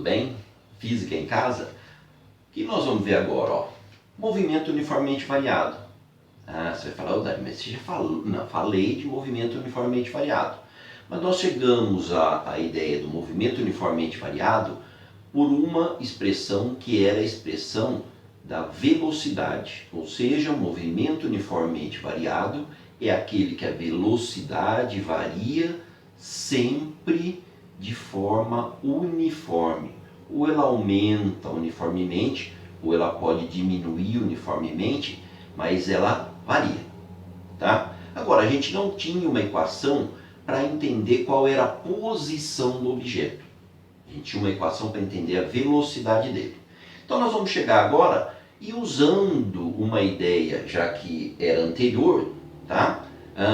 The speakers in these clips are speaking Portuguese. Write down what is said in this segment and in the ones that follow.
bem? Física em casa? O que nós vamos ver agora? Ó? Movimento uniformemente variado. Você vai falar, Dani, mas você já falou. Não, falei de movimento uniformemente variado. Mas nós chegamos à ideia do movimento uniformemente variado por uma expressão que era a expressão da velocidade. Ou seja, o movimento uniformemente variado é aquele que a velocidade varia sempre de forma uniforme. Ou ela aumenta uniformemente, ou ela pode diminuir uniformemente, mas ela varia. Tá? Agora, a gente não tinha uma equação para entender qual era a posição do objeto. A gente tinha uma equação para entender a velocidade dele. Então nós vamos chegar agora e usando uma ideia, já que era anterior, tá?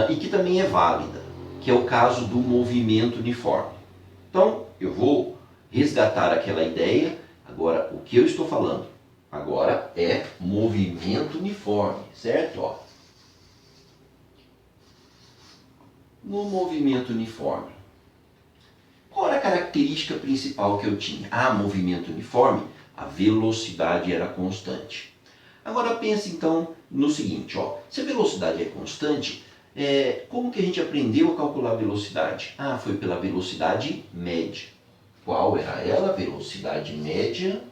E que também é válida, que é o caso do movimento uniforme. Então eu vou resgatar aquela ideia. Agora, o que eu estou falando agora é movimento uniforme, certo? Ó. No movimento uniforme, qual era a característica principal que eu tinha? Movimento uniforme, a velocidade era constante. Agora pense então no seguinte, ó, se a velocidade é constante, como que a gente aprendeu a calcular a velocidade? Foi pela velocidade média. Qual era ela? Velocidade média,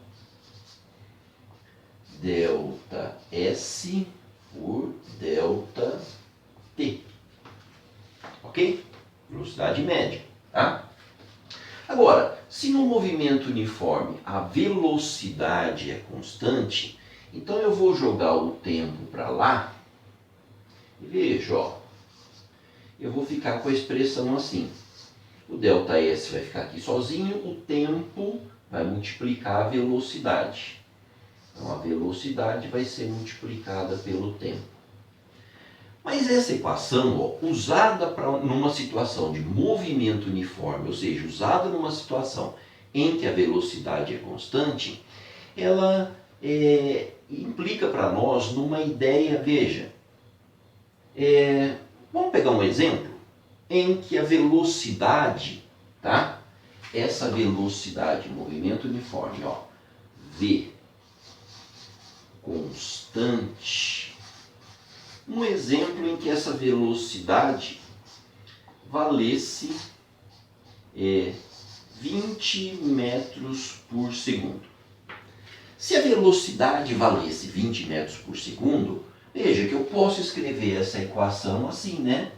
delta S por delta T. Ok? Velocidade média, tá? Agora, se no movimento uniforme a velocidade é constante, então eu vou jogar o tempo para lá e veja, ó, eu vou ficar com a expressão assim. O ΔS vai ficar aqui sozinho, o tempo vai multiplicar a velocidade. Então a velocidade vai ser multiplicada pelo tempo. Mas essa equação, ó, usada numa situação de movimento uniforme, ou seja, usada numa situação em que a velocidade é constante, ela implica para nós numa ideia, veja, vamos pegar um exemplo em que a velocidade, tá? Essa velocidade, movimento uniforme, ó, V constante. Um exemplo em que essa velocidade valesse 20 metros por segundo. Se a velocidade valesse 20 metros por segundo, veja que eu posso escrever essa equação assim, né?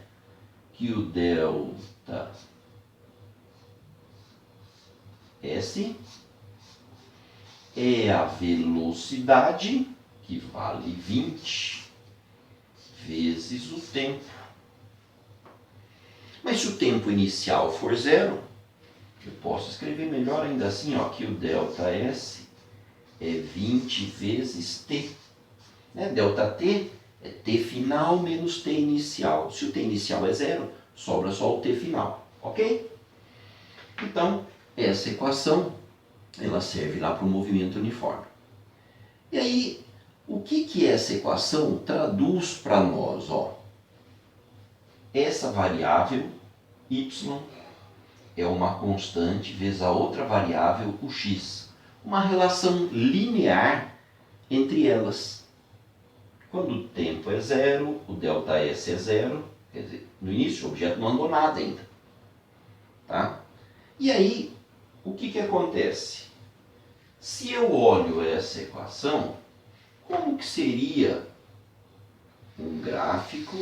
Que o delta S é a velocidade, que vale 20 vezes o tempo. Mas se o tempo inicial for zero, eu posso escrever melhor ainda assim, ó, que o ΔS é 20 vezes T. ΔT é T final menos T inicial. Se o T inicial é zero, sobra só o T final, ok? Então, essa equação, ela serve lá para o movimento uniforme. E aí, o que essa equação traduz para nós? Ó? Essa variável, y, é uma constante vezes a outra variável, o x. Uma relação linear entre elas. Quando o tempo é zero, o ΔS é zero, quer dizer, no início o objeto não andou nada ainda. Tá? E aí, o que acontece? Se eu olho essa equação, como que seria um gráfico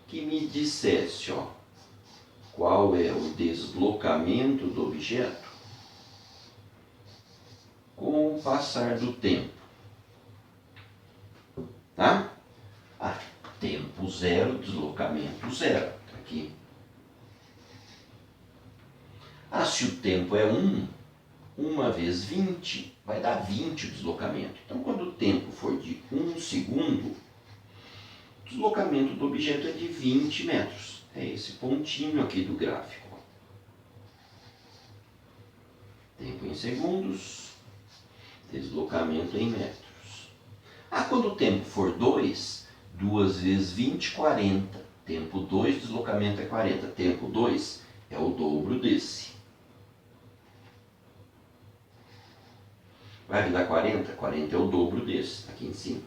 que me dissesse, ó, qual é o deslocamento do objeto com o passar do tempo? Tá? Tempo zero, deslocamento zero. Tá aqui. Se o tempo é 1, 1 vezes 20 vai dar 20 o deslocamento. Então, quando o tempo for de 1 segundo, o deslocamento do objeto é de 20 metros. É esse pontinho aqui do gráfico. Tempo em segundos, deslocamento em metros. Quando o tempo for 2, 2 vezes 20, 40. Tempo 2, deslocamento é 40. Tempo 2 é o dobro desse. Vai me dar 40? 40 é o dobro desse, aqui em cima.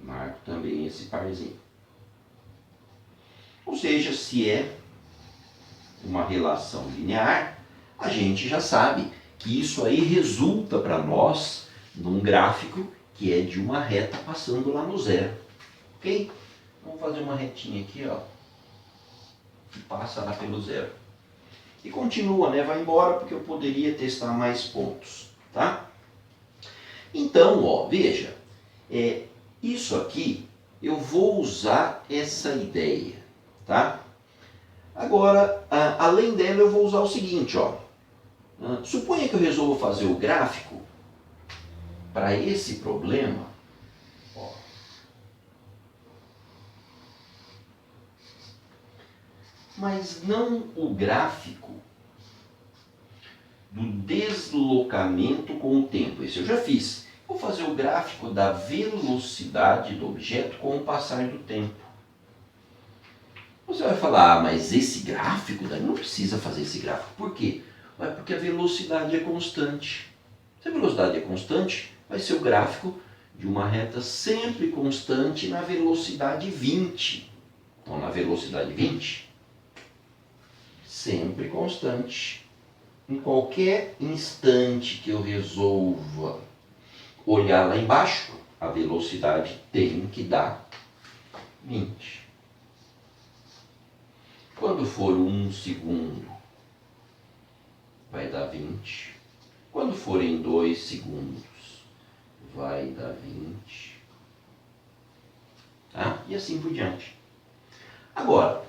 Marco também esse parzinho. Ou seja, se é uma relação linear, a gente já sabe que isso aí resulta para nós num gráfico que é de uma reta passando lá no zero. Ok? Vamos fazer uma retinha aqui, ó, que passa lá pelo zero. E continua, né? Vai embora porque eu poderia testar mais pontos, tá? Então, ó, veja, isso aqui eu vou usar essa ideia, tá? Agora, além dela, eu vou usar o seguinte, ó. Suponha que eu resolvo fazer o gráfico para esse problema, ó. Mas não o gráfico do deslocamento com o tempo. Esse eu já fiz. Vou fazer o gráfico da velocidade do objeto com o passar do tempo. Você vai falar, mas esse gráfico, daí não precisa fazer esse gráfico. Por quê? Porque a velocidade é constante. Se a velocidade é constante, vai ser o gráfico de uma reta sempre constante na velocidade 20. Então, na velocidade 20, sempre constante. Em qualquer instante que eu resolva olhar lá embaixo, a velocidade tem que dar 20. Quando for 1 segundo, vai dar 20. Quando for em 2 segundos, vai dar 20. Tá? E assim por diante. Agora,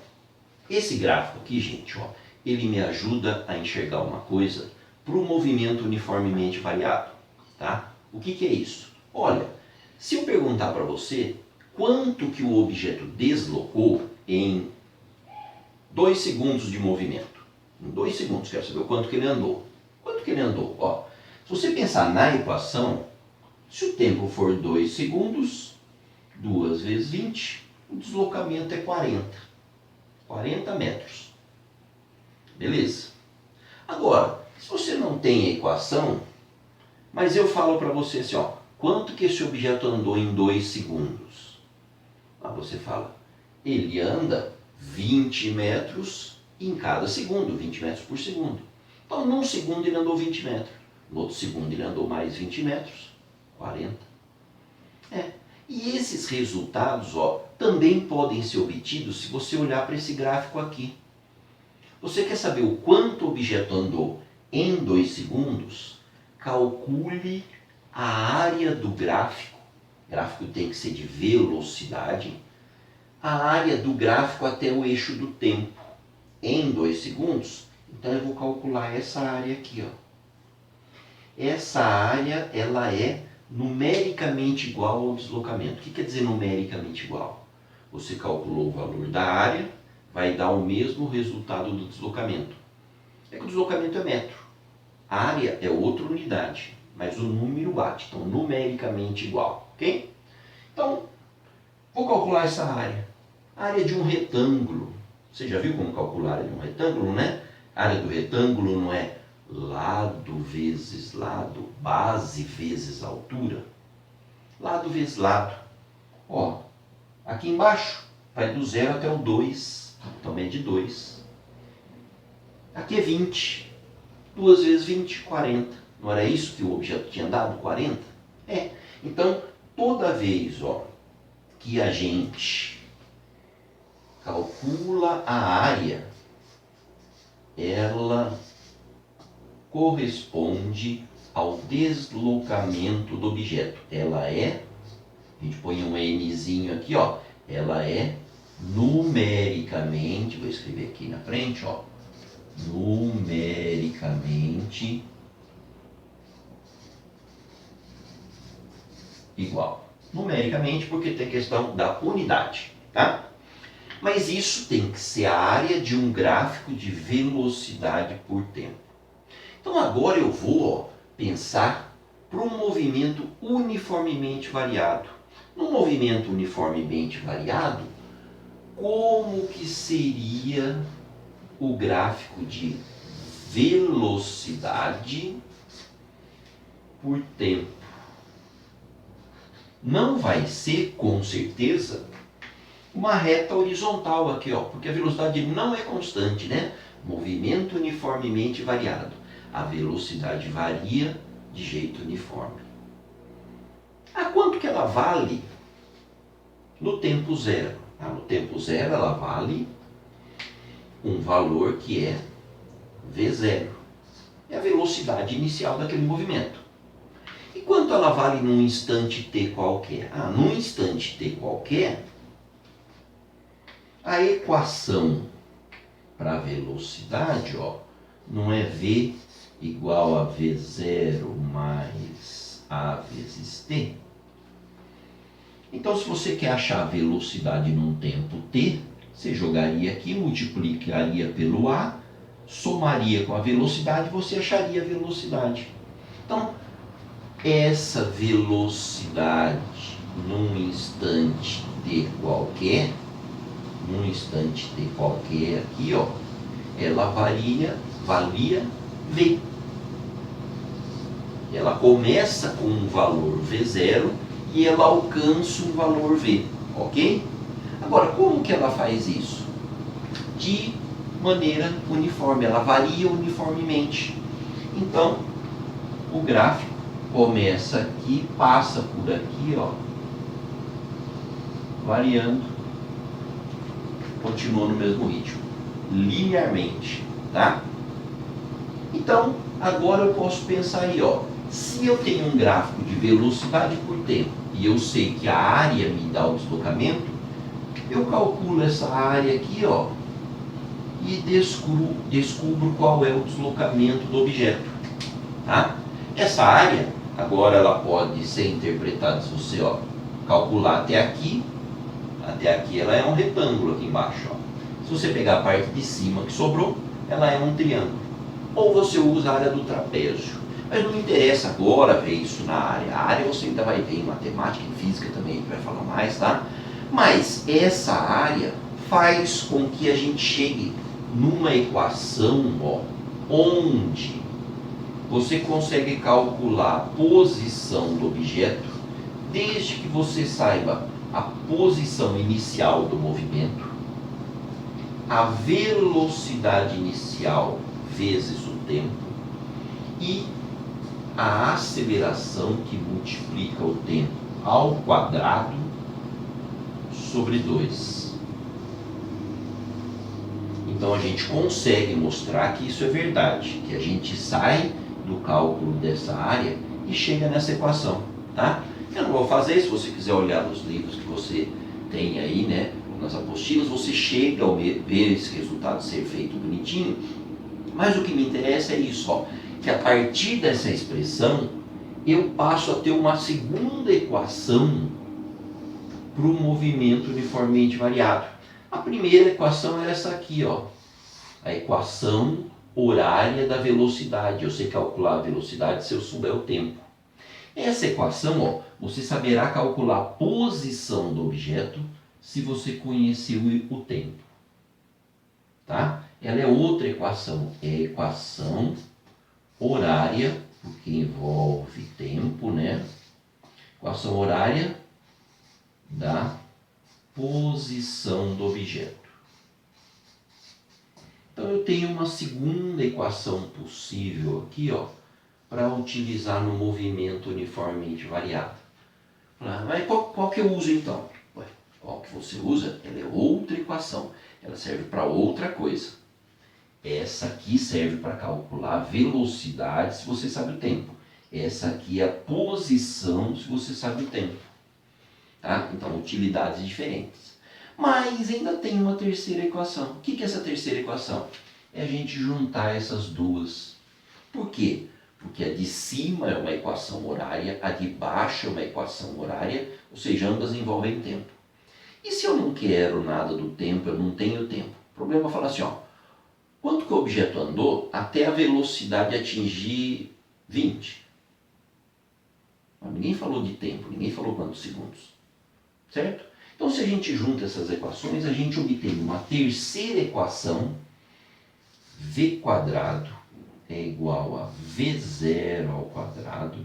esse gráfico aqui, gente, ó, ele me ajuda a enxergar uma coisa para o movimento uniformemente variado. Tá? O que é isso? Olha, se eu perguntar para você quanto que o objeto deslocou em 2 segundos de movimento. Em 2 segundos, quero saber o quanto que ele andou. Quanto que ele andou? Ó, se você pensar na equação, se o tempo for 2 segundos, 2 vezes 20, o deslocamento é 40. 40 metros. Beleza? Agora, se você não tem a equação, mas eu falo para você assim, ó, quanto que esse objeto andou em 2 segundos? Aí você fala, ele anda 20 metros em cada segundo, 20 metros por segundo. Então, num segundo ele andou 20 metros. No outro segundo ele andou mais 20 metros, 40. E esses resultados, ó, também podem ser obtidos se você olhar para esse gráfico aqui. Você quer saber o quanto o objeto andou em 2 segundos? Calcule a área do gráfico. O gráfico tem que ser de velocidade. A área do gráfico até o eixo do tempo em 2 segundos. Então eu vou calcular essa área aqui, ó. Essa área, ela é numericamente igual ao deslocamento. O que quer dizer numericamente igual? Você calculou o valor da área, vai dar o mesmo resultado do deslocamento. É que o deslocamento é metro. A área é outra unidade, mas o número bate. Então, numericamente igual, ok? Então, vou calcular essa área. A área de um retângulo. Você já viu como calcular a área de um retângulo, né? A área do retângulo não é lado vezes lado, base vezes altura. Lado vezes lado. Ó, aqui embaixo vai do 0 até o 2. Então, mede 2. Aqui é 20. 2 vezes 20, 40. Não era isso que o objeto tinha dado? 40? Então, toda vez, ó, que a gente calcula a área, ela corresponde ao deslocamento do objeto. Ela é, a gente põe um Nzinho aqui, ó, ela é numericamente, vou escrever aqui na frente, ó, numericamente igual. Numericamente porque tem questão da unidade, tá? Mas isso tem que ser a área de um gráfico de velocidade por tempo. Então agora eu vou pensar para um movimento uniformemente variado. No movimento uniformemente variado, como que seria o gráfico de velocidade por tempo. Não vai ser, com certeza, uma reta horizontal aqui, ó, porque a velocidade não é constante, né? Movimento uniformemente variado. A velocidade varia de jeito uniforme. A quanto que ela vale no tempo zero? No tempo zero ela vale um valor que é V0. É a velocidade inicial daquele movimento. E quanto ela vale num instante t qualquer? Num instante t qualquer, a equação para a velocidade, ó, não é V igual a V0 mais A vezes t. Então, se você quer achar a velocidade num tempo t, você jogaria aqui, multiplicaria pelo A, somaria com a velocidade, você acharia a velocidade. Então, essa velocidade num instante t qualquer, aqui, ó, ela valia V. Ela começa com um valor V0 e ela alcança um valor V, ok? Agora, como que ela faz isso? De maneira uniforme, ela varia uniformemente. Então, o gráfico começa aqui, passa por aqui, ó, variando, continua no mesmo ritmo, linearmente, tá? Então, agora eu posso pensar aí, ó, se eu tenho um gráfico de velocidade por tempo e eu sei que a área me dá o deslocamento, eu calculo essa área aqui, ó, e descubro qual é o deslocamento do objeto, tá? Essa área, agora ela pode ser interpretada, se você, ó, calcular até aqui ela é um retângulo aqui embaixo, ó. Se você pegar a parte de cima que sobrou, ela é um triângulo. Ou você usa a área do trapézio. Mas não me interessa agora ver isso na área. A área você ainda vai ver em matemática e física também, a gente vai falar mais, tá? Mas essa área faz com que a gente chegue numa equação, ó, onde você consegue calcular a posição do objeto desde que você saiba a posição inicial do movimento, a velocidade inicial vezes o tempo e a aceleração que multiplica o tempo ao quadrado sobre 2. Então a gente consegue mostrar que isso é verdade, que a gente sai do cálculo dessa área e chega nessa equação, tá? Eu não vou fazer, se você quiser olhar nos livros que você tem aí, né, nas apostilas, você chega a ver esse resultado ser feito bonitinho, mas o que me interessa é isso, ó, que a partir dessa expressão eu passo a ter uma segunda equação para o movimento uniformemente variado. A primeira equação é essa aqui, ó, a equação horária da velocidade. Eu sei calcular a velocidade se eu souber o tempo. Essa equação, ó, você saberá calcular a posição do objeto se você conhecer o tempo, tá? Ela é outra equação, é a equação horária, porque envolve tempo, né? Equação horária da posição do objeto. Então eu tenho uma segunda equação possível aqui, ó, para utilizar no movimento uniformemente variado. Mas qual que eu uso então? Qual que você usa? Ela é outra equação. Ela serve para outra coisa. Essa aqui serve para calcular a velocidade se você sabe o tempo. Essa aqui é a posição se você sabe o tempo. Tá? Então, utilidades diferentes. Mas ainda tem uma terceira equação. O que é essa terceira equação? É a gente juntar essas duas. Por quê? Porque a de cima é uma equação horária, a de baixo é uma equação horária, ou seja, ambas envolvem tempo. E se eu não quero nada do tempo, eu não tenho tempo? O problema é falar assim, ó, quanto que o objeto andou até a velocidade atingir 20? Mas ninguém falou de tempo, ninguém falou quantos segundos, certo? Então, se a gente junta essas equações, a gente obtém uma terceira equação, v² é igual a v0 ao quadrado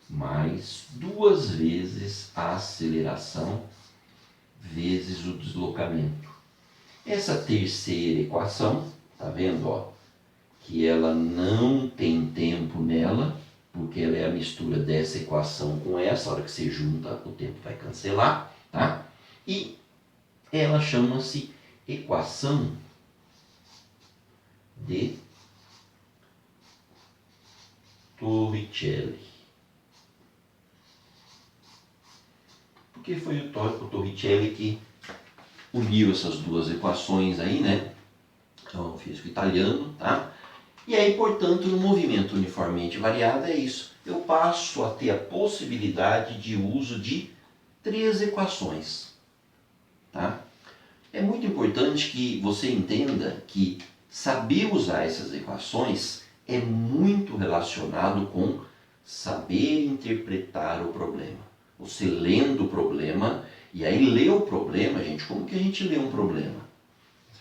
mais 2 vezes a aceleração vezes o deslocamento. Essa terceira equação, tá vendo, ó, que ela não tem tempo nela, porque ela é a mistura dessa equação com essa, a hora que você junta o tempo vai cancelar, tá? E ela chama-se equação de Torricelli. Porque foi o Torricelli que uniu essas duas equações aí, né? Então, o físico italiano, tá? E aí, portanto, no movimento uniformemente variado é isso. Eu passo a ter a possibilidade de uso de 3 equações, tá? É muito importante que você entenda que saber usar essas equações é muito relacionado com saber interpretar o problema. Você lendo o problema, e aí ler o problema, gente, como que a gente lê um problema?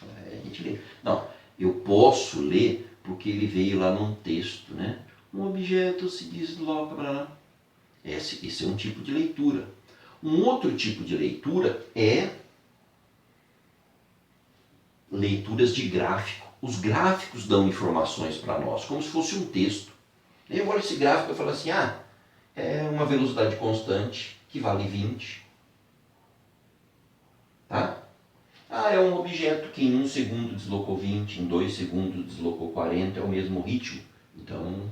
A gente lê. Não, eu posso ler porque ele veio lá num texto, né? Um objeto se desloca para lá. Esse é um tipo de leitura. Um outro tipo de leitura é leituras de gráfico. Os gráficos dão informações para nós, como se fosse um texto. Eu olho esse gráfico e falo assim, é uma velocidade constante que vale 20. Tá? É um objeto que em 1 segundo deslocou 20, em 2 segundos deslocou 40, é o mesmo ritmo. Então,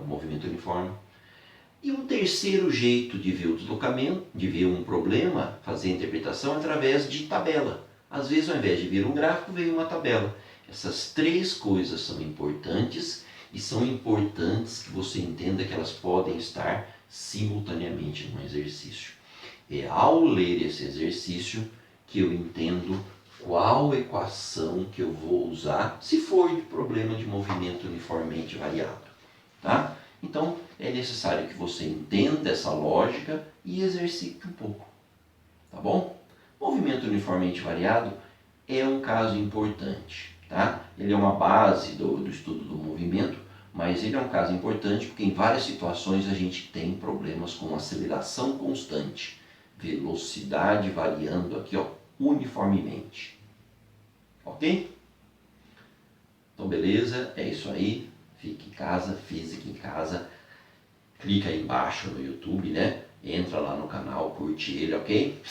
um movimento uniforme. E um terceiro jeito de ver o deslocamento, de ver um problema, fazer a interpretação, através de tabela. Às vezes, ao invés de ver um gráfico, veio uma tabela. Essas 3 coisas são importantes e são importantes que você entenda que elas podem estar simultaneamente no exercício. É ao ler esse exercício que eu entendo qual equação que eu vou usar se for de problema de movimento uniformemente variado. Tá? Então, é necessário que você entenda essa lógica e exercite um pouco. Tá bom? Movimento uniformemente variado é um caso importante. Tá? Ele é uma base do estudo do movimento, mas ele é um caso importante porque em várias situações a gente tem problemas com aceleração constante, velocidade variando aqui, ó, uniformemente. Ok? Então, beleza? É isso aí. Fique em casa, física em casa. Clica aí embaixo no YouTube, né? Entra lá no canal, curte ele, ok?